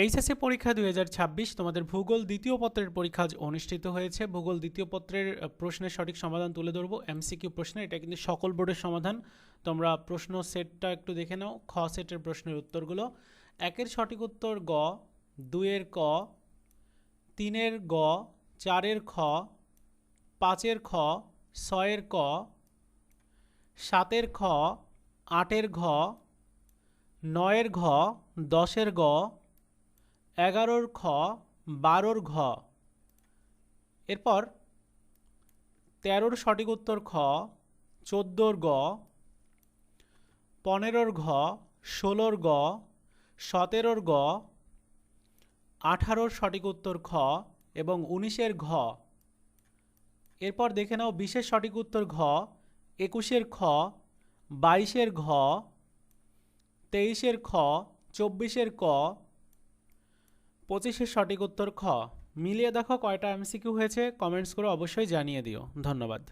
HSC পরীক্ষা 2026 তোমাদের ভূগোল দ্বিতীয় পত্রের পরীক্ষা আজ অনুষ্ঠিত হয়েছে। ভূগোল দ্বিতীয় পত্রের প্রশ্নের সঠিক সমাধান তুলে ধরবো। এমসিকিউ প্রশ্ন, এটা কিন্তু সকল বোর্ডের সমাধান। তোমরা প্রশ্ন সেটটা একটু দেখে নাও, খ সেটের প্রশ্নের উত্তরগুলো। একের সঠিক উত্তর গ, দুইয়ের ক, তিনের গ, চারের খ, পাঁচের খ, ছয়ের ক, সাতের খ, আটের ঘ, নয়ের ঘ, দশের গ, 11-র খ, 12-র ঘ। এরপর 13-র সঠিক উত্তর খ, 14-র গ, 15-র ঘ, 16-র গ, 17-র গ, 18-র সঠিক উত্তর খ এবং 19-এর ঘ। এরপর দেখে নাও 20-এর সঠিক উত্তর ঘ, 21-এর খ, 22-এর ঘ, 23-এর খ, 24-এর ক, 25-এর সঠিক উত্তর খ। মিলিয়ে দেখো কয়টা এমসিকিউ হয়েছে, কমেন্টস করে অবশ্যই জানিয়ে দিও। ধন্যবাদ।